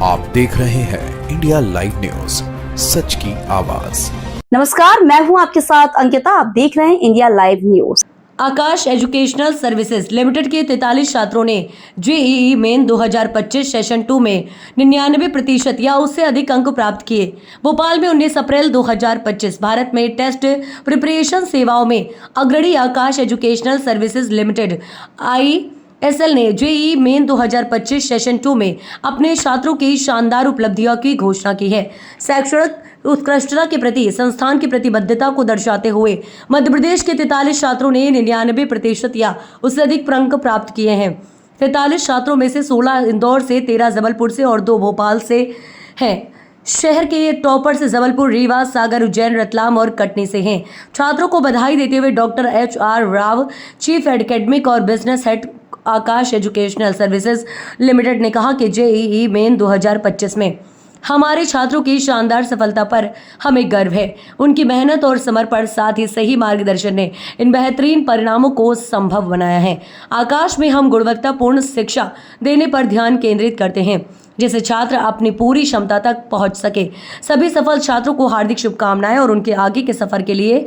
आप देख रहे हैं इंडिया लाइव न्यूज, सच की आवाज। नमस्कार, मैं हूं आपके साथ अंकिता। आप देख रहे हैं इंडिया लाइव न्यूज। आकाश एजुकेशनल सर्विसेज लिमिटेड के 43 छात्रों ने जेईई मेन 2025 सेशन 2 में 99% या उससे अधिक अंक प्राप्त किए। भोपाल में 19 अप्रैल 2025 भारत में टेस्ट प्रिपरेशन सेवाओं में अग्रणी आकाश एजुकेशनल सर्विसेज लिमिटेड ISL ने जेईई मेन 2025 सेशन 2 में अपने छात्रों की शानदार उपलब्धियों की घोषणा की है। शैक्षणिक उत्कृष्टता के प्रति संस्थान की प्रतिबद्धता को दर्शाते हुए मध्य प्रदेश के 43 छात्रों ने 99% या उससे अधिक अंक प्राप्त किए हैं। 43 छात्रों में से 16 इंदौर से, 13 जबलपुर से और 2 भोपाल से हैं। शहर के टॉपर से जबलपुर, रीवा, सागर, उज्जैन, रतलाम और कटनी से हैं। छात्रों को बधाई देते हुए doctor HR Rao, chief academic और बिजनेस हेड आकाश एजुकेशनल सर्विसेज लिमिटेड ने कहा कि जेईई मेन 2025 में हमारे छात्रों की शानदार सफलता पर हमें गर्व है। उनकी मेहनत और समर्पण, साथ ही सही मार्गदर्शन ने इन बेहतरीन परिणामों को संभव बनाया है। आकाश में हम गुणवत्तापूर्ण शिक्षा देने पर ध्यान केंद्रित करते हैं, जिससे छात्र अपनी पूरी क्षमता तक पहुंच सके। सभी सफल छात्रों को हार्दिक शुभकामनाएं और उनके आगे के सफर के लिए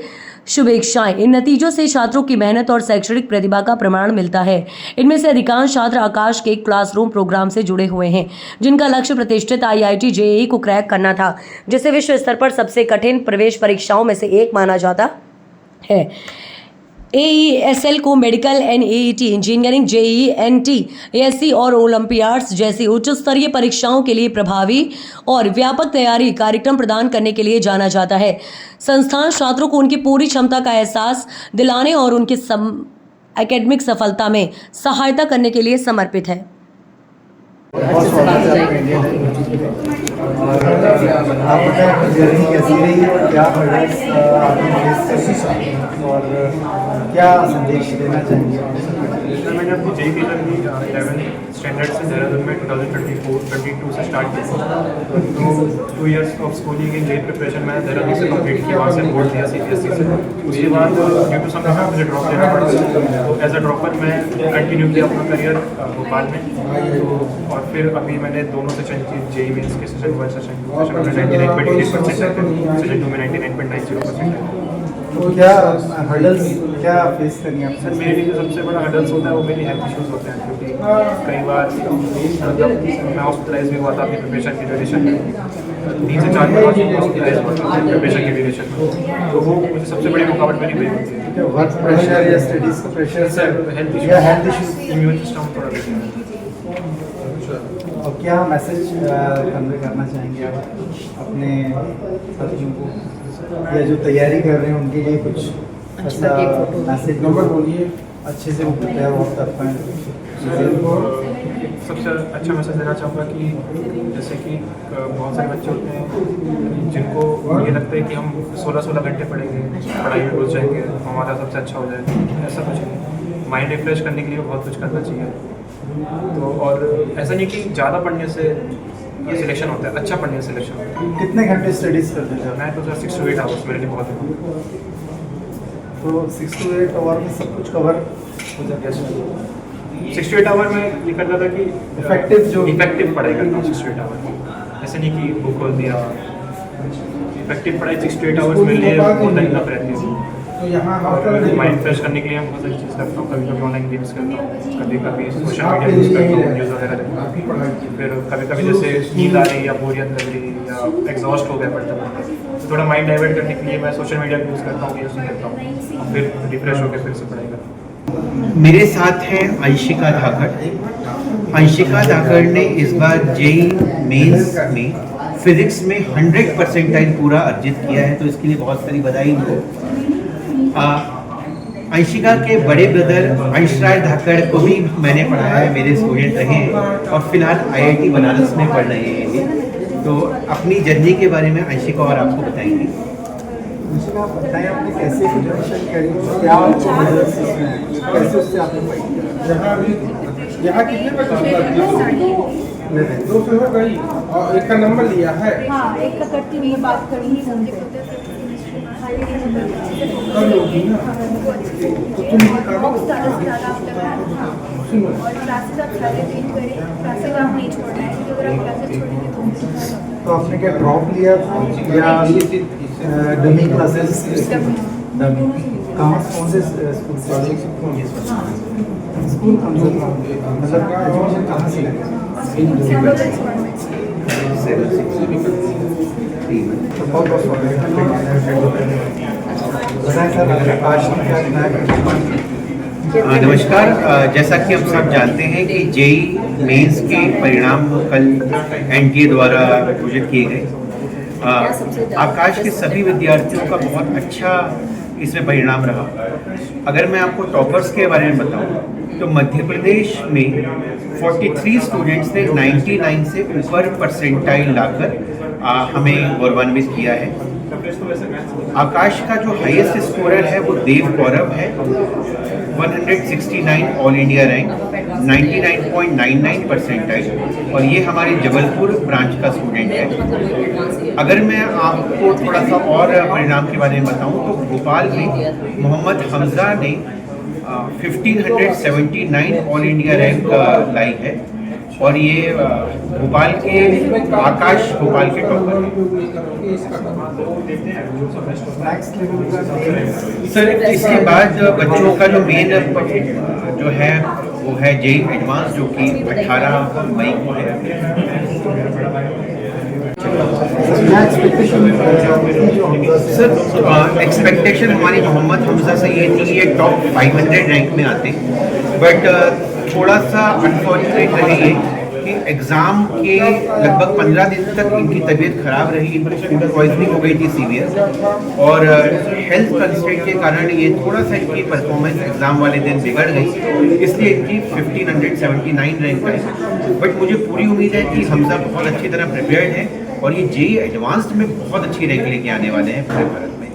शुभेच्छाएं। इन नतीजों से छात्रों की मेहनत और शैक्षणिक प्रतिभा का प्रमाण मिलता है। इनमें से अधिकांश छात्र आकाश के क्लासरूम प्रोग्राम से जुड़े हुए हैं, जिनका लक्ष्य प्रतिष्ठित IIT JEE को क्रैक करना था, जिसे विश्व स्तर पर सबसे कठिन प्रवेश परीक्षाओं में से एक माना जाता है। AESL को medical, NEET, engineering, JEE, NT, ASC और ओलंपियाड्स जैसी उच्च स्तरीय परीक्षाओं के लिए प्रभावी और व्यापक तैयारी कार्यक्रम प्रदान करने के लिए जाना जाता है। संस्थान छात्रों को उनकी पूरी क्षमता का एहसास दिलाने और उनकी एकेडमिक सफलता में सहायता करने के लिए समर्पित है। बहुत स्वागत है आपका इंडिया लाइव और आप बताएं आपकी जर्नी कैसी रही, क्या हर्डल्स आपने फेस करी और क्या संदेश देना चाहेंगे? मैंने अपनी जेईई की जर्नी 11th स्टैंडर्ड से देहरादून में 2024-22 से स्टार्ट की। तो 2 years of schooling in JEE preparation मैंने देहरादून से कंप्लीट किया, वहाँ से बोर्ड दिया CBSE से। उसके बाद ड्यू टू सम रीजन मुझे ड्रॉप लेना पड़ा, तो एज अ ड्रॉपर मैं कंटिन्यू किया अपना करियर भोपाल में। तो और फिर अभी मैंने दोनों सेशन की, जेईई मेंस के सेशन 1, सेशन 2 में 99.88% है, सेशन 2 में 99.90% है। तो क्या हर्डल्स क्या फेस करनी है? सर मेरे लिए जो सबसे बड़ा हर्डल्स होता है वो मेरी हेल्थ इश्यूज होते हैं, क्योंकि कई बार जब मैं हॉस्पिटलाइज भी हुआ था अपनी प्रिपरेशन की ड्यूरेशन में, 3 से 4 बार हॉस्पिटलाइज हुआ था प्रिपरेशन की ड्यूरेशन में, तो वो मुझे सबसे बड़ी रुकावट मेरी वही होती है। वर्क प्रेशर या स्टडीज का pressure sir health issues, immune system थोड़ा बेहतर है। और क्या मैसेज कन्वे करना चाहेंगे आप अपने साथियों को या जो तैयारी कर रहे हैं उनके लिए कुछ ऐसा मैसेज नंबर बोलिए अच्छे से वो प्रिपेयर हो कर पाएँ? सबसे अच्छा मैसेज देना चाहूँगा कि जैसे कि बहुत सारे बच्चे होते हैं जिनको ये लगता है कि हम 16-16 घंटे पढ़ेंगे, पढ़ाई में घुस जाएंगे, हमारा सबसे अच्छा हो जाएगा। ऐसा कुछ नहीं, माइंड रिफ्रेश करने के लिए बहुत कुछ करना चाहिए। तो और ऐसा नहीं कि ज़्यादा पढ़ने से सिलेक्शन होता है, अच्छा पढ़ने से सिलेक्शन होता है। कितने घंटे स्टडीज़ करते थे? मैं तो 6 to 8 आवर्स मेरे लिए बहुत है। तो 6 to 8 आवर में सब कुछ कवर हो जाता है। 6 to 8 आवर में ये करता था कि इफेक्टिव पढ़ाई करता हूँ 6 to 8 आवर, ऐसे नहीं कि बुक खोल दिया। इफेक्टिव पढ़ाई 6 to 8 आवर्स मेरे लिए बहुत इनफ रहती है। तो यहाँ माइंड फ्रेश करने के लिए हम बहुत सारी चीज़ करता हूँ, कभी कभी ऑनलाइन गेम्स करता हूँ, कभी कभी सोशल मीडिया यूज़ करता हूँ, न्यूज़ वगैरह देखता हूँ। फिर कभी कभी जैसे नींद आ रही या बोरियत लग रही या एग्जॉस्ट हो गया पढ़ते पढ़ते, तो थोड़ा माइंड डाइवर्ट करने के लिए मैं सोशल मीडिया यूज़ करता हूँ, गेम्स करता हूँ, और फिर रिफ्रेश होकर फिर से पढ़ाई करता हूँ। मेरे साथ हैं अंशिका धाकड़। अंशिका धाकड़ ने इस बार जेईई मेंस में फिजिक्स में 100 परसेंटाइल पूरा अर्जित किया है, तो इसके लिए बहुत सारी बधाई उनको। अंशिका के बड़े ब्रदर अंशराज धाकड़ को भी मैंने पढ़ाया है, मेरे स्टूडेंट रहे हैं और फिलहाल IIT बनारस में पढ़ रहे हैं ये। तो अपनी जर्नी के बारे में अंशिका और आपको बताएंगे। अंशिका बताएं आपने कैसे प्रिपरेशन करी, क्या कैसे उससे आपने पढ़ी? यहाँ कितने बजे 2 से हो गई और एक का नंबर लिया है। हाँ, एक का करती हुई बात करूँगी फोन कर लोगी ना तो तुम और क्लासेस आप सारे अटेंड करें, क्लासेस आप नहीं छोड़ना है क्योंकि अगर आप क्लासेस छोड़ेंगे तो तो आपने क्या ड्रॉप लिया था या डमी क्लासेस? डमी कहाँ, कौन से स्कूल से? स्कूल कौन सा था? मतलब एजुकेशन कहाँ से लगा? तो बहुत बहुत स्वागत है। बताएं सर, आज क्या नया नमस्कार। जैसा कि हम सब जानते हैं कि जेई मेंस के परिणाम कल एनटीए द्वारा घोषित किए गए। आकाश के सभी विद्यार्थियों का बहुत अच्छा इसमें परिणाम रहा। अगर मैं आपको टॉपर्स के बारे में बताऊं तो मध्य प्रदेश में 43 स्टूडेंट्स ने 99 से ऊपर परसेंटाइल लाकर हमें गौरवान्वित किया है। आकाश का जो हाईएस्ट स्कोरर है वो देव गौरव है, 169 ऑल इंडिया रैंक, 99.99 परसेंटाइल, और ये हमारे जबलपुर ब्रांच का स्टूडेंट है। अगर मैं आपको थोड़ा सा और परिणाम के बारे में बताऊं तो भोपाल में मोहम्मद हमजा ने 1579 ऑल इंडिया रैंक लाई है, और ये भोपाल के आकाश भोपाल के टॉपर हैं। सर इसके बाद बच्चों का जो मेन जो है वो है जेई एडवांस, जो कि 18 मई को है। सर एक्सपेक्टेशन हमारी मोहम्मद हमजा से ये थी, ये टॉप 500 रैंक में आते, बट थोड़ा सा अनफॉर्चुनेट रही है कि एग्ज़ाम के लगभग 15 दिन तक इनकी तबीयत खराब रही, इनको फूड पॉइजनिंग हो गई थी सीवियर, और हेल्थ कंस्ट्रेंट के कारण ये थोड़ा सा इनकी परफॉर्मेंस एग्ज़ाम वाले दिन बिगड़ गई, इसलिए इनकी 1579 रैंक आई। बट मुझे पूरी उम्मीद है कि हमजा बहुत अच्छी तरह प्रिपेयर्ड है और ये जेई एडवांस्ड में बहुत अच्छी रैंक लेके आने वाले हैं पूरे भारत में।